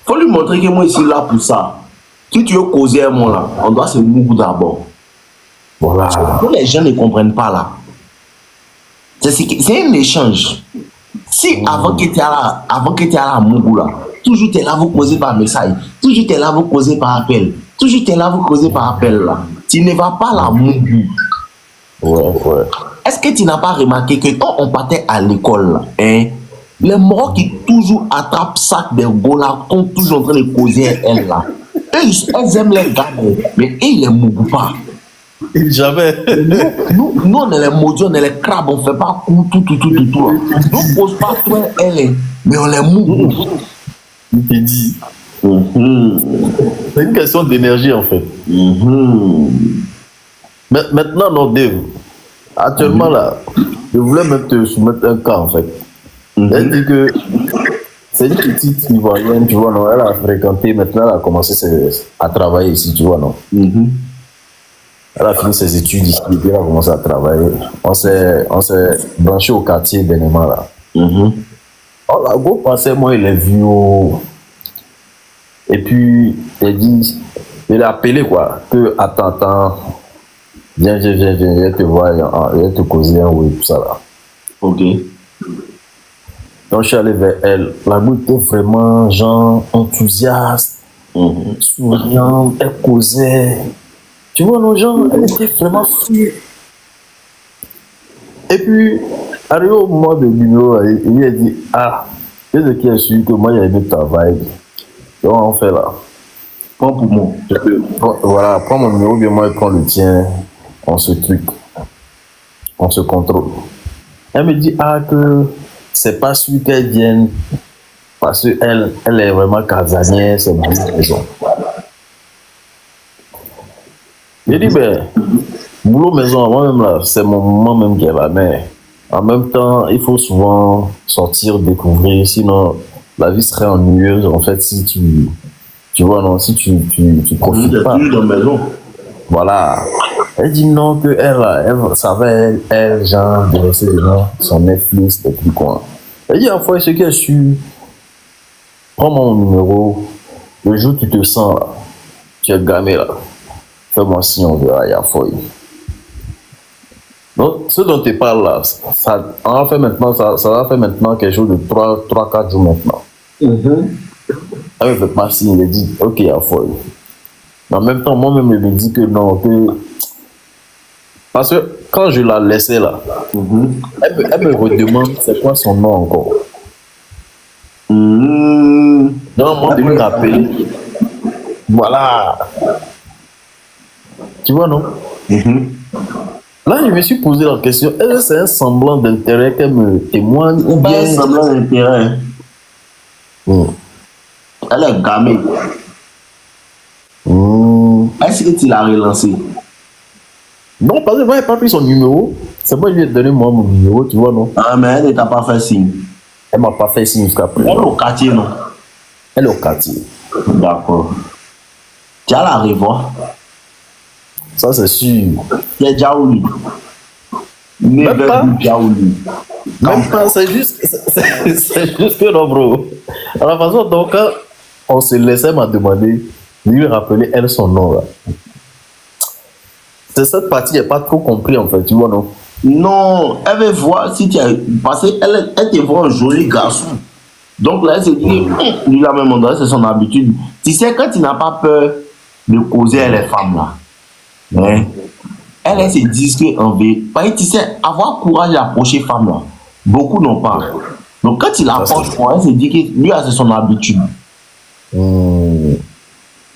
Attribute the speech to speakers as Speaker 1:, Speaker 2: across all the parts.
Speaker 1: Faut lui montrer que moi, ici, là, pour ça. Si tu veux causer un mot, là, on doit se mouiller d'abord.
Speaker 2: Voilà.
Speaker 1: Les gens ne comprennent pas, là. C'est un échange. Si avant que tu es là, à Mougou, là, toujours tu es là, vous causez par message, toujours tu es là, vous causez par appel, toujours tu es là, vous causez par appel, là. Tu ne vas pas là, Mougou.
Speaker 2: Ouais.
Speaker 1: Est-ce que tu n'as pas remarqué que quand on partait à l'école, là, hein, les morts qui toujours attrapent sac de gola, sont toujours en train de causer elles là. Elles aiment les gars, mais ils ne les mougou pas.
Speaker 2: Jamais.
Speaker 1: Nous, on est les maudits, on est les crabes, on ne fait pas tout. Nous, on ne pose pas trop elles, mais on les mougou.
Speaker 2: Il te dit. C'est une question d'énergie en fait. Maintenant, non, Dave. Actuellement, là, je voulais même te soumettre un cas en fait. Elle dit que c'est une petite Ivoirienne, tu vois, non, elle a fréquenté, maintenant elle a commencé à travailler ici, tu vois, non. Elle a fini ses études ici, et puis elle a commencé à travailler. On s'est branché au quartier Benema, là. On a beau passer, moi, il est vu et puis, il a appelé, quoi, que, attends, viens, te voir, viens te causer un oui, tout ça, là.
Speaker 1: Ok.
Speaker 2: Donc, je suis allé vers elle. La goût était vraiment, genre, enthousiaste, souriante, elle causait. Tu vois, nos gens, elle était vraiment fou. Et puis, arrivé au moment du numéro, il lui a dit, ah, c'est de qui je suis, que moi, il y a une travail. Donc, on fait là.
Speaker 1: Prends pour moi.
Speaker 2: Voilà, prends mon numéro, bien moi, je prends le tien. On se truc. On se contrôle. Elle me dit, ah, que c'est pas celui qu'elle vient, parce qu'elle est vraiment casanière, c'est ma maison. J'ai dit, ben, boulot maison, moi-même là, c'est mon moment même qui est là, mais en même temps, il faut souvent sortir, découvrir, sinon la vie serait ennuyeuse, en fait, si tu vois, non, si tu profites pas.
Speaker 1: Dans la maison.
Speaker 2: Voilà. Elle dit non, que elle savait, elle, genre, de rester devant son Netflix, et puis quoi. Elle dit, à fois, ce qu'elle su, prends mon numéro, le jour où tu te sens là, tu es gamé là. Fais-moi signe, on verra, il y a folie. Donc, ce dont tu parles là, ça va faire maintenant quelque chose de 3-4 jours maintenant. Elle me fait pas signe, il dit, ok, il y a folie. Mais en même temps, moi-même, je me dis que non, que... Parce que quand je la laissais là, elle me redemande c'est quoi son nom encore. Non, moi, je lui rappelle. Voilà. Tu vois, non? Là, je me suis posé la question, est-ce que c'est un semblant d'intérêt qu'elle me témoigne ou bien...
Speaker 1: Un semblant d'intérêt. Elle est gamée. Est-ce que tu l'as relancé?
Speaker 2: Non, parce que moi, je n'ai pas pris son numéro. C'est moi qui lui ai donné moi mon numéro, tu vois, non?
Speaker 1: Ah, mais elle ne t'a pas fait signe.
Speaker 2: Elle ne m'a pas fait signe jusqu'à présent.
Speaker 1: Elle est au quartier, non?
Speaker 2: Elle est au quartier.
Speaker 1: D'accord. Tu as la revoir.
Speaker 2: Ça, c'est sûr.
Speaker 1: Tu es Djaouli.
Speaker 2: Même pas.
Speaker 1: Djaouli.
Speaker 2: Même pas, c'est juste que non, bro. À la façon dont quand on se laissait m'a demandé de lui rappeler elle son nom, là. C'est cette partie, je n'ai pas trop compris, en fait, tu vois, non?
Speaker 1: Non, elle veut voir si tu as... Parce qu'elle te voit un joli garçon. Donc là, elle se dit, lui, la même endroit, c'est son habitude. Tu sais, quand tu n'as pas peur de causer avec les femmes, là, hein, elles se disent qu'en vérité, parce que tu sais, avoir courage d'approcher femme, là, beaucoup n'ont pas. Donc quand il l'approche, elle se dit que lui, c'est son habitude.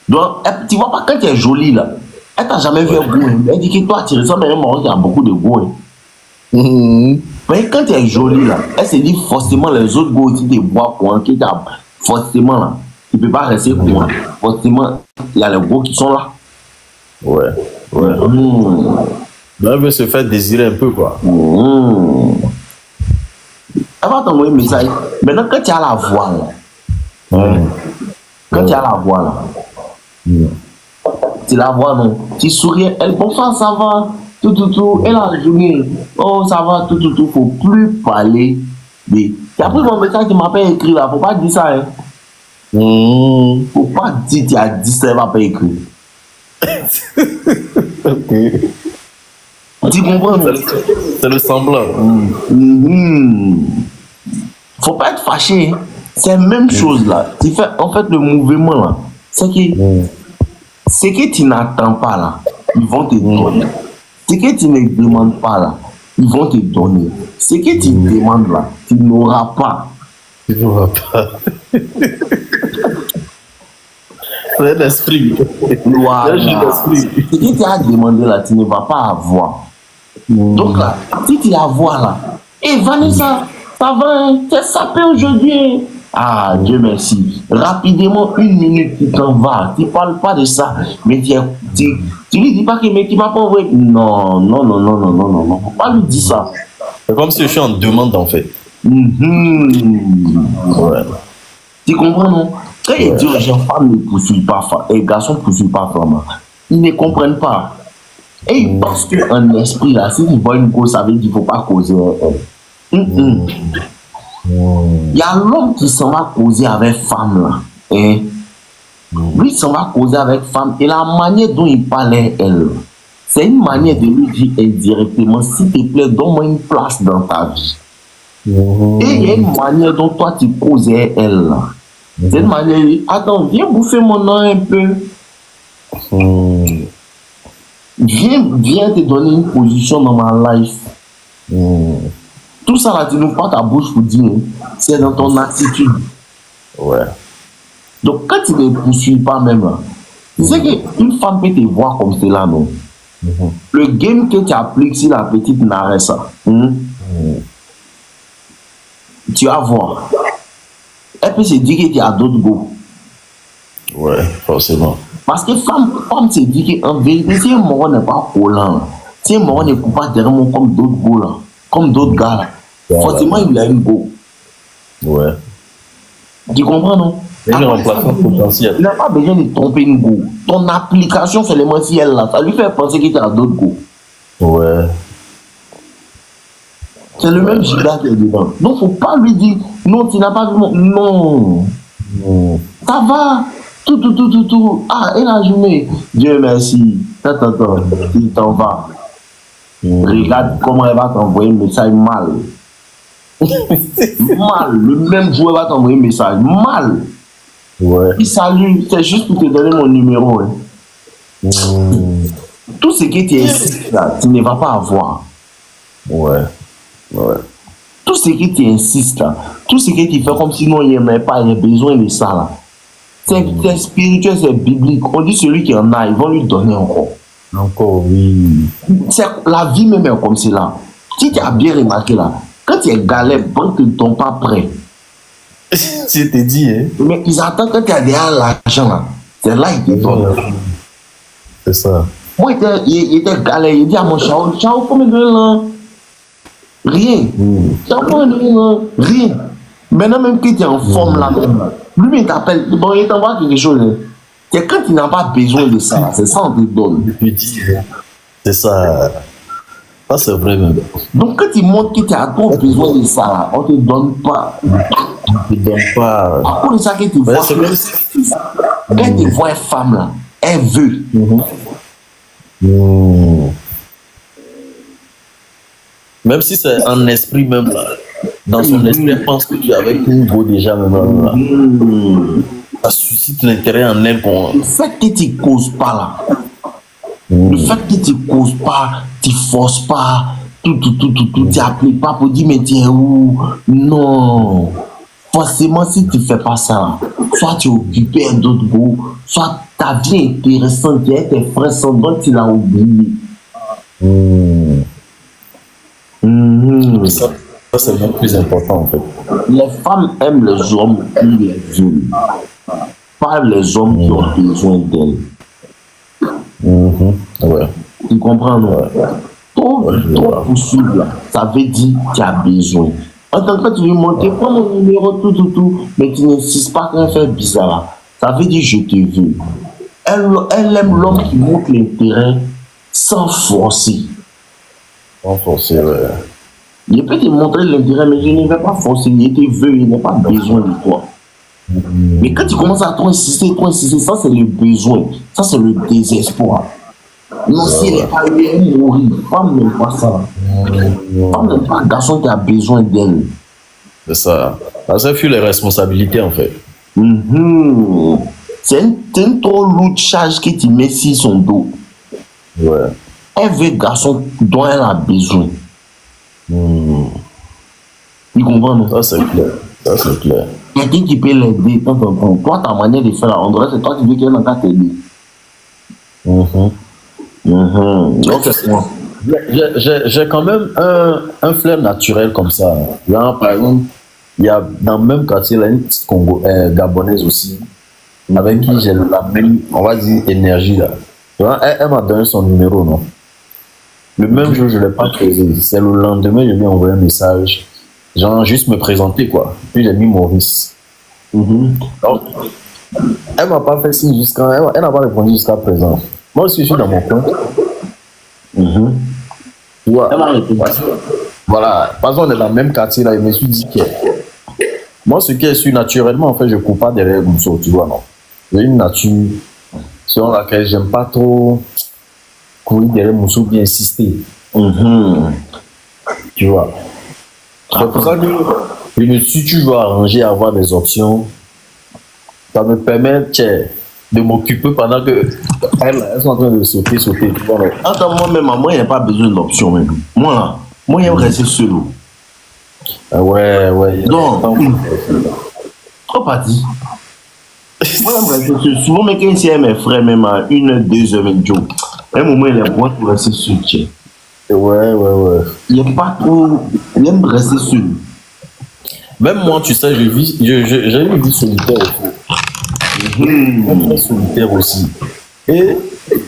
Speaker 1: Donc, tu vois pas, quand tu es jolie, là, elle t'a jamais vu un goût. Elle dit que toi, tu ressembles à un mari qui a beaucoup de goût. Mais quand tu es jolie, là, elle se dit forcément les autres goûts aussi te voient pour un qui t'a forcément là. Tu ne peux pas rester pour moi. Forcément, il y a les goûts qui sont là.
Speaker 2: Ouais. Là, elle veut se faire désirer un peu, quoi.
Speaker 1: Elle va t'envoyer un message. Maintenant, quand tu as la voix, là, quand tu as la voix, là, tu la vois, non? Tu souris, elle, bonsoir, ça va, tout, elle a la journée, oh, ça va, tout, faut plus parler. Tu as pris mon message, tu m'as pas écrit là, faut pas dire ça, hein. Faut pas dire tu as dit ça, elle va pas écrire.
Speaker 2: Ok.
Speaker 1: Tu comprends?
Speaker 2: C'est le semblant.
Speaker 1: Faut pas être fâché. Hein. C'est la même chose là. Tu fais, en fait, le mouvement là, c'est que ce que tu n'attends pas là, ils vont te donner. Ce que tu ne demandes pas là, ils vont te donner. Ce que tu demandes là, tu n'auras pas.
Speaker 2: Tu n'auras pas. C'est l'esprit.
Speaker 1: Voilà. Ce que tu as demandé là, tu ne vas pas avoir. Donc là, si tu la vois là, et Vanessa, ça va, t'es sapé aujourd'hui. Ah, Dieu merci. Rapidement, 1 minute, tu t'en vas. Tu ne parles pas de ça. Mais tu lui dis pas que mais tu m'as pas envoyé. Non, non, non, non, non, non, non, non. Faut pas lui dire ça.
Speaker 2: C'est comme si je suis en demande en fait.
Speaker 1: Ouais. Tu comprends, non? Quand il dit aux gens, femmes ne poursuivent pas femmes, et garçons ne poursuivent pas femmes, ils ne comprennent pas. Et ils pensent qu'un esprit là, si tu vois une cause, ça veut dire qu'il ne faut pas causer. Il y a l'homme qui s'en va causer avec femme là. Hein? Lui s'en va causer avec femme et la manière dont il parlait elle, c'est une manière de lui dire indirectement, s'il te plaît, donne-moi une place dans ta vie. Et il y a une manière dont toi tu causais elle là. C'est une manière de dire, attends, viens bouffer mon nom un peu. Viens te donner une position dans ma life. Tout ça là, tu n'ouvres pas ta bouche pour dire, c'est dans ton attitude.
Speaker 2: Ouais.
Speaker 1: Donc quand tu ne poursuis pas même là, tu sais qu'une femme peut te voir comme cela, non? Le game que tu appliques si la petite n'arrête ça, tu vas voir. Elle peut se dire que tu as d'autres goûts.
Speaker 2: Ouais, forcément.
Speaker 1: Parce que femme se dit qu'en vérité, si un mort n'est pas collant, si un mort ne coupe pas derrière moi comme d'autres goûts là, comme d'autres gars là, forcément il a une go.
Speaker 2: Ouais.
Speaker 1: Tu comprends, non?
Speaker 2: Il a remplacement potentiel.
Speaker 1: Il n'a pas besoin de tromper une go. Ton application seulement si elle là, ça lui fait penser qu'il y a d'autres go.
Speaker 2: Ouais.
Speaker 1: C'est le même giga qui est dedans. Donc, faut pas lui dire, non, tu n'as pas vu mon. Non. Ça va. Tout. Ah, et la journée. Dieu merci. Attends, il t'en va. Regarde comment elle va t'envoyer un message mal. Mal. Le même jour, elle va t'envoyer un message mal.
Speaker 2: Ouais.
Speaker 1: Il salue, c'est juste pour te donner mon numéro. Hein. Tout ce que tu insistes là, tu ne vas pas avoir.
Speaker 2: Ouais.
Speaker 1: Tout ce que tu insistes là, tout ce que tu fais comme si non, il n'aimait pas, il a besoin de ça là. C'est spirituel, c'est biblique. On dit celui qui en a, ils vont lui donner encore.
Speaker 2: Encore, oui.
Speaker 1: La vie même est comme cela. Si tu as bien remarqué là, quand tu es galère, banque ne sont pas prêts.
Speaker 2: Je t'ai dit, hein.
Speaker 1: Mais ils attendent quand tu as déjà l'argent là. C'est là qu'ils te donnent.
Speaker 2: C'est ça.
Speaker 1: Moi, il était galère, il dit à mon ciao, combien de là? Rien. Ciao, combien de là? Rien. Maintenant, même que tu es en forme là, lui, il t'appelle, bon, il t'envoie quelque chose. Hein. C'est quand tu n'as pas besoin de ça, c'est ça on te donne.
Speaker 2: C'est ça. Ça, c'est vrai même.
Speaker 1: Donc, quand tu montres que tu as trop besoin de ça, là, on ne te donne pas.
Speaker 2: On ne te donne pas.
Speaker 1: À cause de ça que tu vois, quand tu vois une femme là, elle veut.
Speaker 2: Même si c'est un esprit même là, dans son esprit, elle pense que tu es avec une go déjà même là. Ça suscite l'intérêt en elle.
Speaker 1: Le fait que tu ne causes pas là, le fait que tu ne causes pas, tu ne forces pas, tu n'appliques pas pour dire mais tu es où? Non. Forcément, si tu ne fais pas ça, soit tu es occupé d'autres goûts, soit ta vie est intéressante, tu es tes frères sans dont tu l'as oublié.
Speaker 2: Ça c'est le plus important en fait.
Speaker 1: Les femmes aiment les hommes qui les veulent, pas les hommes qui ont besoin d'elles.
Speaker 2: Ouais.
Speaker 1: Tu comprends, non? Trop poursuivre, ça veut dire que tu as besoin. En tant que tu lui montres, prends mon numéro, tout, mais tu n'insistes pas quand elle fait bizarre. Ça veut dire je te veux. Elle aime l'homme qui montre l'intérêt sans forcer.
Speaker 2: Sans forcer, ouais.
Speaker 1: Il peut te montrer l'intérêt, mais je ne vais pas forcer. Il te veut, il n'a pas besoin de toi. Mais quand tu commences à trop insister, ça c'est le besoin, ça c'est le désespoir. Non, si elle n'est pas eu, elle mourit. Femme n'aime pas ça. Femme n'aime pas un garçon qui a besoin d'elle.
Speaker 2: C'est ça. Ça fuit les responsabilités, en fait.
Speaker 1: C'est une trop lourde charge que tu mets sur son dos.
Speaker 2: Ouais.
Speaker 1: Elle veut un garçon dont elle a besoin. Tu comprends, non?
Speaker 2: Ça, c'est clair. Ça, c'est clair.
Speaker 1: Quelqu'un qui peut l'aider. Toi, ta manière de faire, on dirait que c'est toi qui veux qu'elle n'a qu'à t'aider. Donc, c'est moi.
Speaker 2: J'ai quand même un flair naturel comme ça. Genre, par exemple, il y a dans le même quartier là, une petite gabonaise aussi, avec qui j'ai la même, on va dire, énergie là. Genre, elle m'a donné son numéro, non? Le même jour, je ne l'ai pas creusé. C'est le lendemain, je lui ai envoyé un message. Genre, juste me présenter, quoi. Puis j'ai mis Maurice. Donc, elle m'a pas fait signe jusqu'à. Elle n'a pas répondu jusqu'à présent. Moi aussi, je suis dans mon coin. Tu vois, voilà, parce qu'on est dans le même quartier là, je me suis dit que moi, ce qui est sûr naturellement, en fait, je ne cours pas derrière Mousso, tu vois, non. J'ai une nature selon laquelle j'aime pas trop courir derrière Mousso, bien insister. Tu vois. C'est pour ça que je me suis toujours arrangé à avoir des options. Ça me permet, de m'occuper pendant que elles sont en train de sauter, tu vois.
Speaker 1: Attends, moi, il n'y a pas besoin d'option même. Moi, j'aime rester seul.
Speaker 2: Ouais.
Speaker 1: Non. Trop parti. Moi, j'aime rester seul. Souvent, mais quand c'est mes frères, même à 1-2 heures, même jour, à un moment, il est bon pour rester seul.
Speaker 2: Ouais.
Speaker 1: Il n'y a pas trop. Il aime rester seul.
Speaker 2: Même moi, tu sais, j'ai une vie solitaire aussi. Très solitaire aussi. Et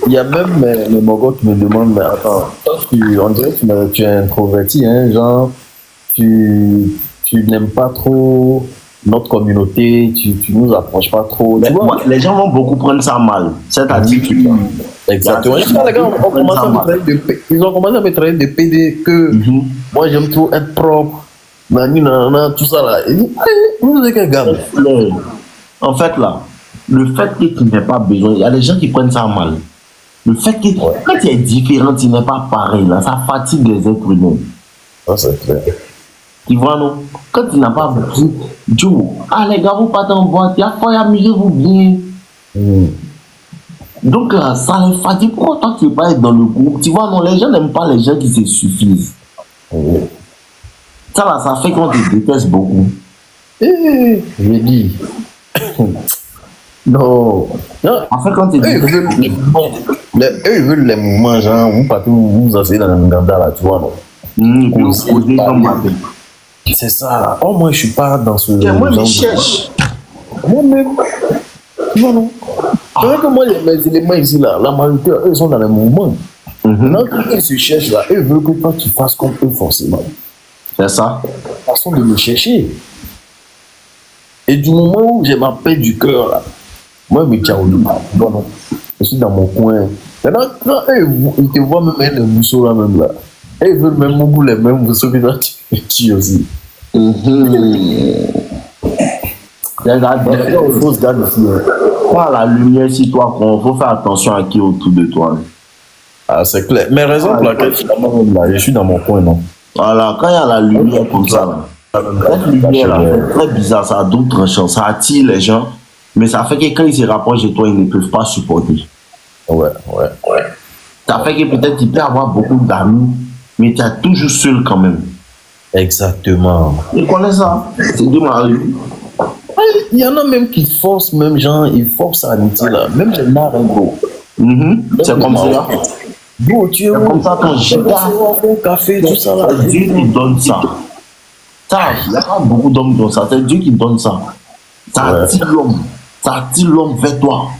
Speaker 2: il y a même les Mogos qui me demandent, mais attends, on dirait que tu es introverti, hein, genre, tu n'aimes pas trop notre communauté, tu nous approches pas trop. Tu vois,
Speaker 1: les gens vont beaucoup prendre ça mal, cette attitude.
Speaker 2: Exactement. Les gars, ils ont commencé à me traiter de PD que moi j'aime trop être propre, tout ça là. Vous êtes quel gars?
Speaker 1: En fait là, le fait que tu n'aies pas besoin, il y a des gens qui prennent ça mal. Le fait que quand tu es différent, tu n'es pas pareil, là, ça fatigue les êtres humains.
Speaker 2: Ça, c'est clair.
Speaker 1: Tu vois, non? Quand tu n'as pas besoin, les gars, vous partez en boîte, il faut amuser-vous bien. Donc là, ça les fatigue. Pourquoi toi, tu ne veux pas être dans le groupe? Tu vois, non, les gens n'aiment pas les gens qui se suffisent. Ça là, ça fait qu'on te déteste beaucoup.
Speaker 2: Je dis. Non.
Speaker 1: En fait, quand tu dis.
Speaker 2: Eux, ils veulent les mouvements, genre, vous partez, vous asseyez dans le Nganda, là, tu vois, non? C'est ça. Oh, moi, je suis pas dans ce.
Speaker 1: Moi, je cherche.
Speaker 2: Moi-même. Tu vois, non? C'est vrai que moi, les éléments ici, là, la majorité, eux, ils sont dans les mouvements. Maintenant, quand ils se cherchent, là, eux veulent que toi, tu fasses comme eux, forcément.
Speaker 1: C'est ça.
Speaker 2: Façon de me chercher. Et du moment où j'ai ma paix du cœur, là, moi, je me tiens au lit. Bon, je suis dans mon coin. Maintenant, quand ils te voient même les mousseaux là, même là, et ils veulent même beaucoup les mêmes mousseaux que toi, tu tues aussi.
Speaker 1: Quand la lumière sur toi, il faut faire attention à qui est autour de toi.
Speaker 2: Ah, c'est clair. Mais raison pour laquelle je suis dans mon coin, non?
Speaker 1: Voilà, quand il y a la lumière comme ça, là, cette lumière là, c'est très bizarre, ça a d'autres chances, ça attire les gens, mais ça fait que quand ils se rapprochent de toi, ils ne peuvent pas supporter.
Speaker 2: Ouais.
Speaker 1: Ça fait que peut-être tu peux avoir beaucoup d'amis, mais tu es toujours seul quand même.
Speaker 2: Exactement.
Speaker 1: Tu connais ça? C'est de ma rue.
Speaker 2: Il y en a même qui forcent, même gens, ils forcent l'amitié là. Même les marins, gros.
Speaker 1: C'est comme ça.
Speaker 2: Bro, tu es
Speaker 1: comme ça quand j'ai
Speaker 2: un café, tout ça là.
Speaker 1: C'est Dieu qui donne ça. Il n'y a pas beaucoup d'hommes qui donnent ça. C'est Dieu qui donne ça. Ça attire l'homme. Ça attire l'homme vers toi.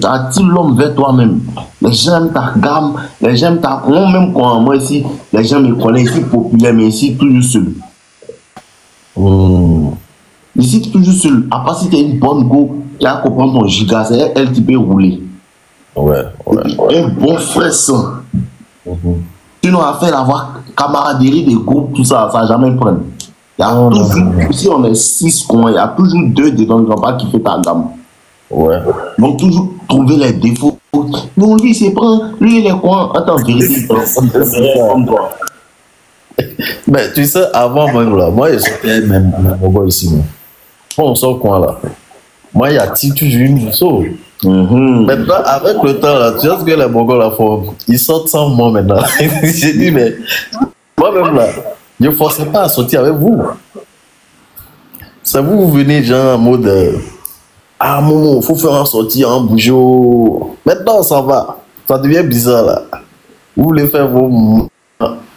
Speaker 1: Ça attire l'homme vers toi-même. Les gens aiment ta gamme. Les gens aiment ta. Moi-même, quand moi ici, les gens me connaissent, je suis populaire, mais ici, toujours seul. Ici, toujours seul. À part si tu es une bonne go, tu as comprendre ton giga, c'est elle qui peut rouler. Un bon frère sang. Sinon, à faire avoir camaraderie des groupes, tout ça, ça va jamais prendre. Il y a toujours, si on est 6 coins, il y a toujours 2 dedans qui n'ont pas kiffé ta gamme.
Speaker 2: Ouais.
Speaker 1: Donc, toujours trouver les défauts. Non, lui, c'est pas. Lui, il est quoi? Attends, vérité, comme toi.
Speaker 2: Mais tu sais, avant même là, moi, j'étais même Mongols ici. On sort quoi là? Moi, il y a toujours une saut. Maintenant, avec le temps là, tu vois ce que les Mongols là font? Ils sortent sans moi maintenant. J'ai dit, mais moi-même là, je ne forçais pas à sortir avec vous. C'est vous venez genre en mode. Ah, Momo, il faut faire un sortie en bougeot. Maintenant, ça va. Ça devient bizarre là. Vous voulez faire vos moments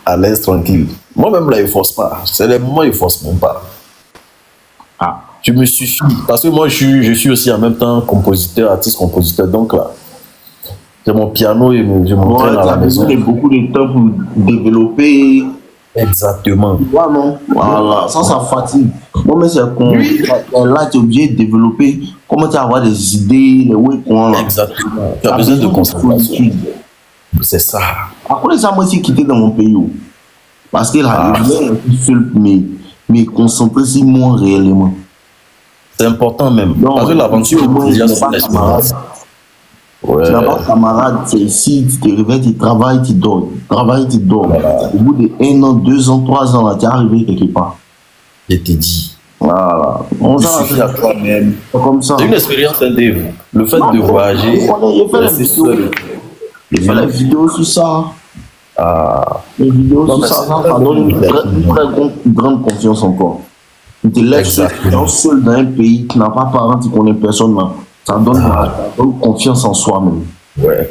Speaker 2: à l'aise, tranquille. Moi-même là, il ne force pas. C'est les moments, il ne force même pas. Ah, tu me suffis. Parce que moi, je suis aussi en même temps compositeur, artiste-compositeur. Donc là, j'ai mon piano et je m'entraîne à la maison.
Speaker 1: Il y a beaucoup de temps pour développer.
Speaker 2: Exactement.
Speaker 1: Ouais, non. Voilà, ça fatigue. Moi, mais c'est con. Là, tu es obligé de développer. Comment tu vas avoir des idées, les ouais, quoi.
Speaker 2: Exactement. Tu as besoin de concentration. C'est ça.
Speaker 1: Après ça, moi, j'ai quitté dans mon pays. Parce que là, je suis mais concentrer sur moi réellement.
Speaker 2: C'est important même. Non, parce que l'aventure, c'est pas
Speaker 1: camarade. Ouais. Tu n'as pas de camarade, c'est ici, tu te réveilles, tu travailles, tu dors. Voilà. Au bout de 1 an, 2 ans, 3 ans, là, tu es arrivé quelque part.
Speaker 2: Je t'ai dit.
Speaker 1: Voilà.
Speaker 2: On s'en fait à toi-même.
Speaker 1: Comme ça.
Speaker 2: C'est une expérience indéniable. Le fait de voyager.
Speaker 1: Il fait les vidéos sur ça. Les vidéos sur ça, ça donne une très grande confiance encore. Tu te laisses seul dans un pays qui n'a pas de parents, tu connais personne là. Ça donne confiance en soi-même.
Speaker 2: Ouais.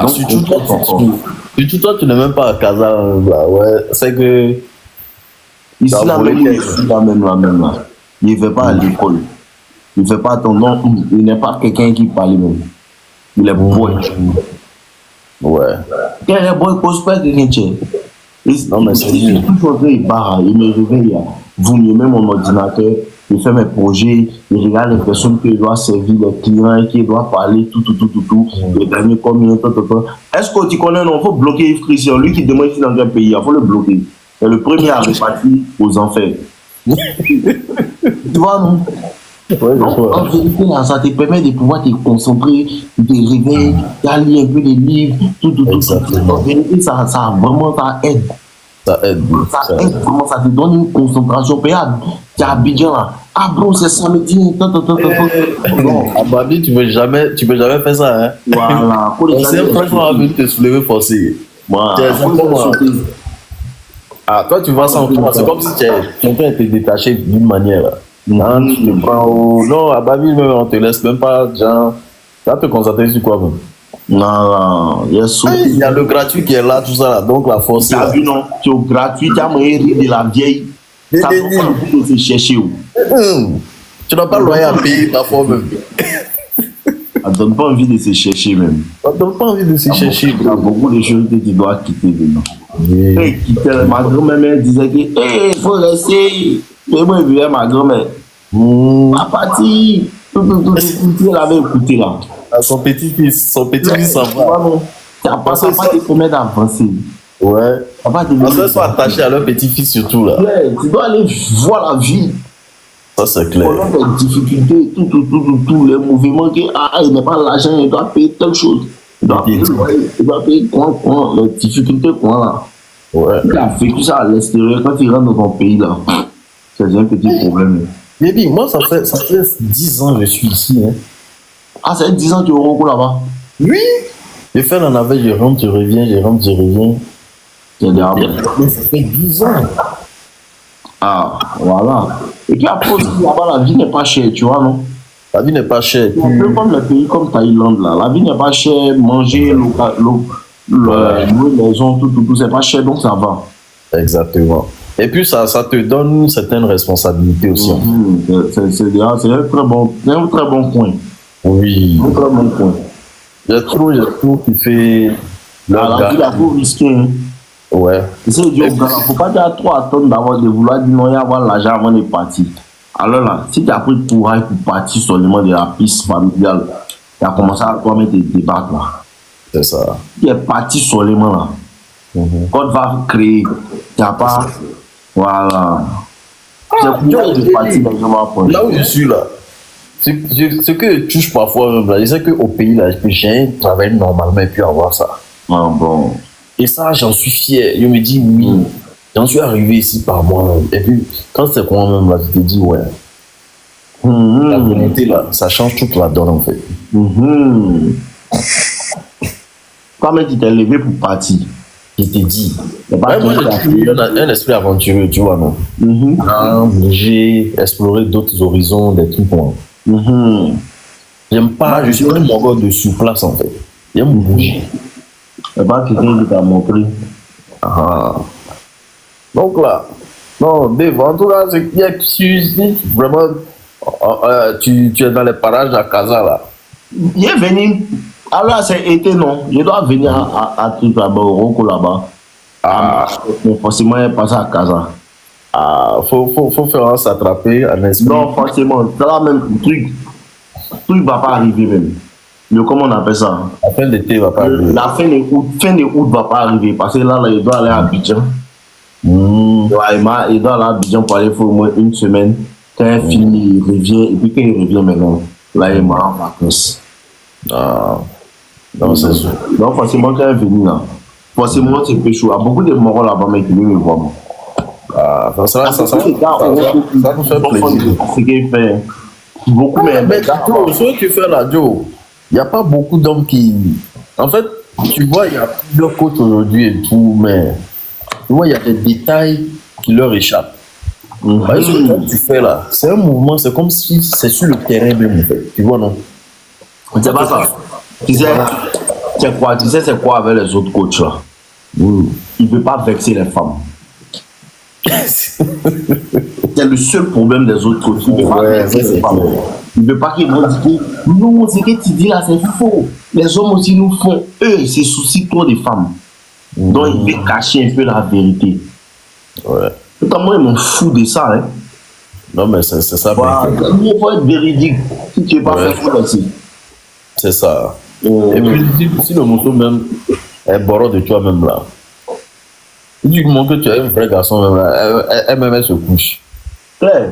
Speaker 2: Surtout toi, tu n'es même pas à Casa. Ouais. C'est que.
Speaker 1: Ici, la même là. Il ne fait pas à l'école. Il ne fait pas ton nom. Il n'est pas quelqu'un qui parle même. Il est boy.
Speaker 2: Ouais.
Speaker 1: Quand il est boy, il pose pas quelqu'un de non, mais c'est mieux. Il me réveille. Vous mieux même mon ordinateur. Il fait mes projets, il regarde les personnes qu'il doit servir, les clients qu'il doit parler, tout. Le dernier combien, Est-ce que tu connais, non, il faut bloquer Yves Christian, lui qui demande ici dans quel pays, il faut le bloquer. C'est le premier à repartir aux enfers. Tu vois, non? Ouais, donc, en vérité, là, ça te permet de pouvoir te concentrer, te réveiller, de lire un peu des livres, tout. En vérité, ça vraiment, ça aide. Ça aide, comment ça te donne une concentration. Tu as Abidjan là. Ah bro, c'est samedi.
Speaker 2: À Babi, tu peux jamais faire ça. Hein?
Speaker 1: Voilà.
Speaker 2: C'est franchement envie de te soulever forcé. Ah, toi, tu vois ça en toi. C'est comme si tu es en train de te détacher d'une manière. Là. Tu te prends au. Non, à Babi, on te laisse même pas. Genre, tu vas te concentrer sur quoi même?
Speaker 1: Non, il
Speaker 2: y a le gratuit qui est là, tout ça là, donc la force.
Speaker 1: Tu as vu, non? Tu as gratuit, tu as moyen de la vieille. Ça donne pas envie de se chercher.
Speaker 2: Tu n'as pas loyer à payer parfois même.
Speaker 1: Ça donne pas envie de se chercher même.
Speaker 2: Ça donne pas envie de se chercher.
Speaker 1: Il y a beaucoup de choses que tu dois quitter dedans. Ma grand-mère disait que, il faut rester. Et moi, je vivais ma grand-mère. Ma partie, tout, elle avait écouté là.
Speaker 2: Son petit-fils s'en va.
Speaker 1: Ça pas te permet d'avancer.
Speaker 2: Ouais. Parce qu'ils sont attachés à leur petit-fils surtout là.
Speaker 1: Ouais, tu dois aller voir la vie.
Speaker 2: Ça c'est clair.
Speaker 1: Les difficultés, tout, les mouvements il n'est pas l'argent, il doit payer telle chose. Il doit payer quoi, les difficultés quoi là. Ouais. Il a vécu ça à l'extérieur, quand il rentre dans ton pays là, c'est un petit problème.
Speaker 2: Mais bien, moi ça fait 10 ans que je suis ici. Hein.
Speaker 1: Ah, ça fait 10 ans que tu es au Congo là-bas?
Speaker 2: Oui. Je fais la navette, je rentre, je reviens.
Speaker 1: C'est derrière.
Speaker 2: Mais ça fait 10 ans.
Speaker 1: Ah, voilà. Et puis après, là-bas, la vie n'est pas chère, tu vois, non?
Speaker 2: La vie n'est pas chère.
Speaker 1: C'est un peu comme les pays comme Thaïlande, là. La vie n'est pas chère, manger, louer maison, tout, c'est pas cher, donc ça va.
Speaker 2: Exactement. Et puis, ça te donne une certaine responsabilité aussi.
Speaker 1: C'est un très bon point.
Speaker 2: Oui.
Speaker 1: Un très bon point.
Speaker 2: J'ai trop qui fait
Speaker 1: la vie, il faut risquer. Hein.
Speaker 2: Ouais.
Speaker 1: Il ne faut pas dire à toi attendre de vouloir dire non, il y a avoir l'argent avant de partir. Alors là, si tu as pris le courage pour partir seulement de la piste familiale, tu as commencé à toi-même te débattre là.
Speaker 2: C'est ça.
Speaker 1: Tu es parti seulement là. Quand tu vas créer, tu n'as pas. Voilà. C'est pour ça que je fatigue largement après.
Speaker 2: Là où je suis là, ce que je touche parfois même là, je sais qu'au pays là, je peux travailler normalement et puis avoir ça.
Speaker 1: Ah bon.
Speaker 2: Et ça, j'en suis fier. Je me dis, oui, j'en suis arrivé ici par moi-même. Et puis, quand c'est pour moi-même là, je te dis, ouais. La volonté là, ça change toute la donne en fait.
Speaker 1: Quand même, tu t'es levé pour partir.
Speaker 2: Je t'ai dit.
Speaker 1: Moi,
Speaker 2: j'ai un esprit aventureux, tu vois, non? Bouger, explorer d'autres horizons, des trucs moi. J'aime pas, je suis un mongol de sur-place en fait. J'aime bouger.
Speaker 1: C'est pas quelqu'un qui t'a montré.
Speaker 2: Donc là, non, Dave, en tout cas, vraiment, tu es dans les parages à Casa là.
Speaker 1: Il est venu. Alors, c'est été, non. Je dois venir à truc là-bas, au Roko là-bas. Forcément, il est passé à Casa.
Speaker 2: Faut faire s'attraper en esprit.
Speaker 1: Non, forcément. C'est là même truc. Truc va pas arriver même. Comment on appelle ça?
Speaker 2: La fin d'été va pas arriver.
Speaker 1: La fin de août va pas arriver. Parce que là, il doit aller à Abidjan. Il doit aller à Abidjan pour aller faire au moins une semaine. Quand il finit, il revient. Et puis quand il revient maintenant, là, il est en vacances.
Speaker 2: Non, c'est sûr.
Speaker 1: Donc, forcément, quand il est venu là, forcément, c'est peu chaud. Il y a beaucoup de moraux là-bas, mais qui me voient.
Speaker 2: Ça nous fait plaisir.
Speaker 1: C'est qu'il fait. Beaucoup,
Speaker 2: mais ce que tu fais là, Joe, il n'y a pas beaucoup d'hommes qui. En fait, tu vois, il y a plusieurs coachs aujourd'hui et tout, mais tu vois, il y a des détails qui leur échappent. Ce que tu fais là, c'est un mouvement, c'est comme si c'est sur le terrain même, en fait. Tu vois, non?
Speaker 1: C'est pas ça. Tu sais, c'est quoi avec les autres coachs là? Il ne veut pas vexer les femmes. C'est le seul problème des autres coachs. Il ne veut pas vexer les femmes. Il ne veut pas qu'ils vont dire non, ce que tu dis là, c'est faux. Les hommes aussi nous font. Eux, ils se soucient trop des femmes. Donc, il veut cacher un peu la vérité. Moi, je m'en fous de ça. Hein.
Speaker 2: Non, mais c'est ça.
Speaker 1: Il faut être véridique. Si tu n'es pas fait fou aussi.
Speaker 2: C'est ça. Et puis, si le moto même est boré de toi-même là, si tu montres que tu es un vrai garçon même là, elle se couche.
Speaker 1: Claire.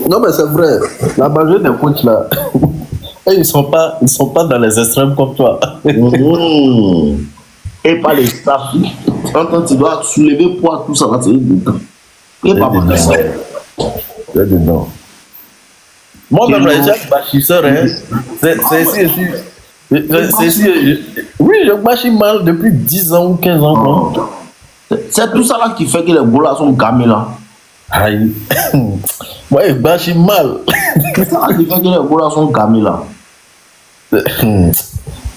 Speaker 2: Non, mais c'est vrai. La majorité des coachs là, ils sont pas dans les extrêmes comme toi.
Speaker 1: Et pas les staffs. Quand tu dois soulever poids, tout ça va te dedans. Et pas pour ça.
Speaker 2: C'est dedans. Moi-même, j'ai un bâchisseur, hein. C'est ici. Oui, je bâchis mal depuis 10 ans ou 15 ans.
Speaker 1: C'est tout ça là qui fait que les gars sont gamés là.
Speaker 2: Aïe. Moi, je bâchis mal.
Speaker 1: C'est ça qui fait que les gars sont gamés là.
Speaker 2: Non.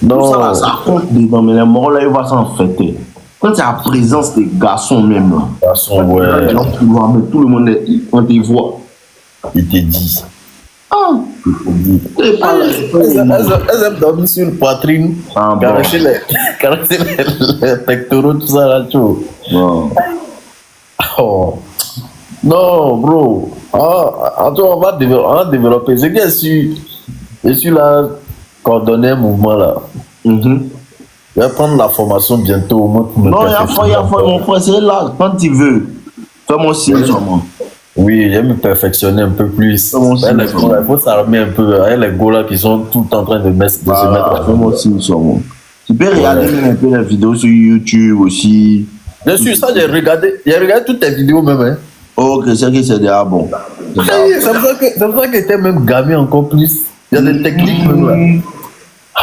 Speaker 1: Tout ça là, ça compte dedans, mais les morts là, ils vont s'en fêter. Quand c'est la présence des garçons même là.
Speaker 2: Garçons, ouais.
Speaker 1: Tout le monde, on te voit.
Speaker 2: Il te dit.
Speaker 1: Elles
Speaker 2: aiment dormir sur le poitrine, caresser les pectoraux, tout ça là, tout. Non, bro. On va développer. C'est que je suis là, coordonner un mouvement là. Je vais prendre la formation bientôt au moins pour me
Speaker 1: non, il y a mon frère, c'est là, quand tu veux. Fais-moi signe sur moi.
Speaker 2: Oui, j'aime me perfectionner un peu plus. Il faut s'armer un peu. Il y a les gars là qui sont tout en train de se mettre.
Speaker 1: Fais-moi signe sur moi. Tu peux regarder un peu les vidéos sur YouTube aussi.
Speaker 2: Bien sûr, ça, j'ai regardé toutes tes vidéos même. Hein.
Speaker 1: Ok, c'est que c'est déjà bon.
Speaker 2: C'est pour ça que t'es même gamin encore plus. Il y a des techniques même là.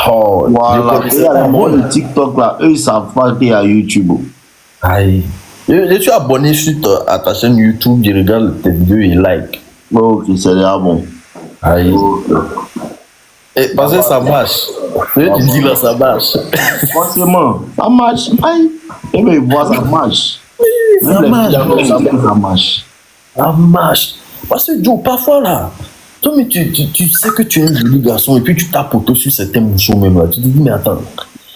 Speaker 2: Oh,
Speaker 1: voilà, il y a les gens de TikTok là, eux ils savent pas qu'il y a YouTube.
Speaker 2: Aïe. Je suis abonné sur ta chaîne YouTube, je regarde tes vidéos et like.
Speaker 1: Ok, c'est déjà bon.
Speaker 2: Aïe. Et parce que ça marche. Tu dis là, ça marche.
Speaker 1: Forcément, ça marche. Aïe. Et bien, ils voient, ça marche.
Speaker 2: Ça
Speaker 1: marche.
Speaker 2: Ça marche. Parce que Joe, parfois là, toi, mais tu sais que tu es un joli garçon et puis tu tapes auto sur certains mouchons même là. Tu te dis, mais attends.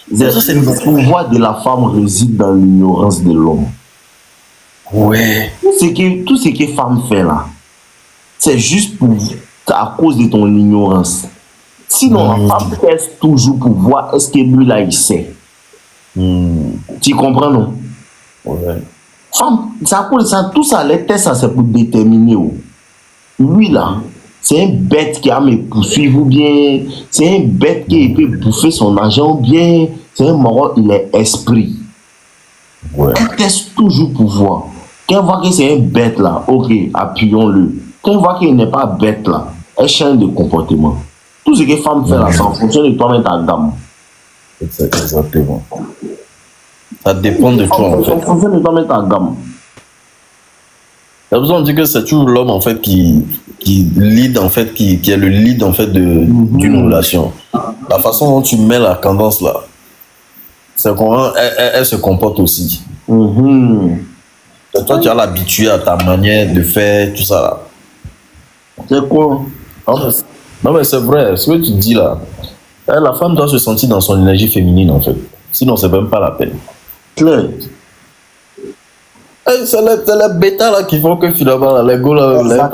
Speaker 1: Le pouvoir de la femme réside dans l'ignorance de l'homme.
Speaker 2: Ouais.
Speaker 1: Tout ce que femme fait là, c'est juste à cause de ton ignorance. Sinon, la femme teste toujours pour voir est-ce que lui là il sait. Tu comprends, non?
Speaker 2: Ouais.
Speaker 1: Ça, tout ça, les tests, ça c'est pour déterminer. Oh. Lui là, c'est un bête qui a me poursuivre ou bien, c'est un bête qui peut bouffer son argent ou bien, c'est un mort, il est esprit. Ouais. Elle teste toujours pour voir. Quand on voit que c'est un bête là, ok, appuyons-le. Quand on voit qu'il n'est pas bête là, elle change de comportement. Tout ce que les femmes font là, ça en fonction de toi-même ta gamme.
Speaker 2: Exactement. Ça dépend de toi en fait.
Speaker 1: En fonction de toi-même ta gamme.
Speaker 2: Il y a besoin de dire que c'est toujours l'homme en fait qui lead en fait, qui est le lead en fait d'une relation. La façon dont tu mets la tendance là, c'est comment elle se comporte aussi. Et toi tu as l'habitude à ta manière de faire tout ça là.
Speaker 1: C'est quoi?
Speaker 2: Non mais c'est vrai, ce que tu dis là. La femme doit se sentir dans son énergie féminine en fait. Sinon c'est même pas la peine.
Speaker 1: Claire.
Speaker 2: C'est les bêtas là qui font que finalement les gars là,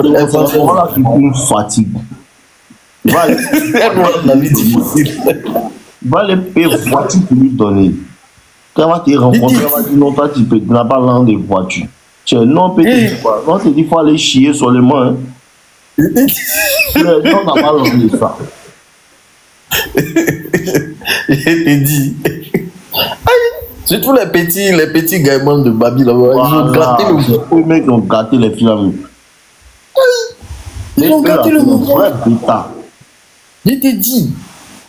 Speaker 1: qui nous fatigue.
Speaker 2: La vie difficile.
Speaker 1: Va les voitures pour lui donner. Quand on va te rencontrer, on va dire non, toi tu n'as pas l'an de voiture. Tu es non, peut-être pas. Non, c'est dit qu'il faut aller chier sur les mains. Non, on n'a pas l'an de ça.
Speaker 2: Je te dis. Surtout les petits gaimans de Babi là, ils ont gâté le monde.
Speaker 1: Les mecs ont gâté les filles là.
Speaker 2: Ils ont gâté le monde.
Speaker 1: Je
Speaker 2: te dis.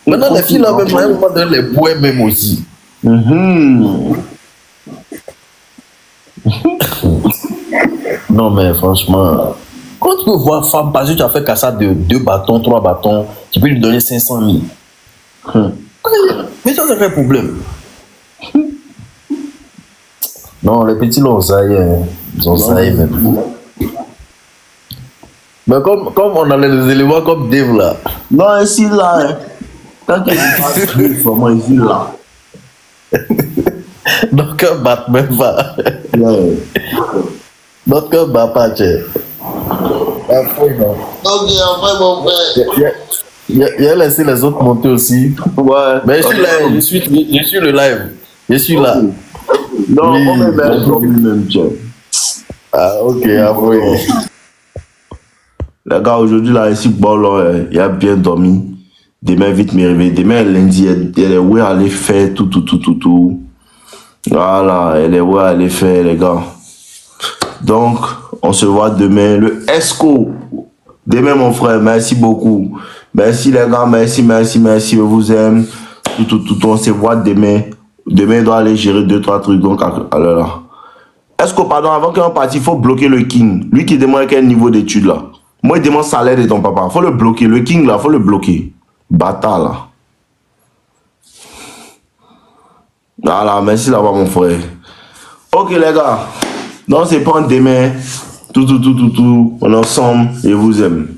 Speaker 2: Maintenant les filles là même, à un moment donné, les bois même aussi. Non mais franchement, quand tu peux voir femme, parce que tu as fait qu'à ça de 2 bâtons, 3 bâtons, tu peux lui donner 500 000. Mais ça c'est un problème. Non, les petits l'ont zaï, ils ont zaï même. Mais comme on a les éléments comme Dave là.
Speaker 1: Non, ici là, tant qu'il n'est pas Dave, vraiment ici là.
Speaker 2: Donc un bat même pas. Donc un bat pas, tu sais.
Speaker 1: Ok, après mon frère.
Speaker 2: Il a laissé les autres monter aussi.
Speaker 1: Ouais.
Speaker 2: Mais je suis là, je suis le live. Je suis là.
Speaker 1: Non, oui, on est dormi même, tiens.
Speaker 2: Ah, ok, après.
Speaker 1: Les gars, aujourd'hui, là, ici, bon, il a bien dormi. Demain, vite me réveiller. Demain, lundi, elle est où aller faire tout. Voilà, elle est où aller faire, les gars. Donc, on se voit demain. Le ESCO. Demain, mon frère, merci beaucoup. Merci, les gars, merci. Je vous aime. Tout. On se voit demain. Demain, il doit aller gérer 2-3 trucs. Donc, alors là. Est-ce que, pardon, avant qu'on parte, il faut bloquer le King. Lui qui demande quel niveau d'études là. Moi, il demande salaire de ton papa. Il faut le bloquer. Le King là, il faut le bloquer. Bâtard là. Voilà, merci là-bas, mon frère. Ok, les gars. Donc, c'est pas demain. Tout. On est ensemble. Je vous aime.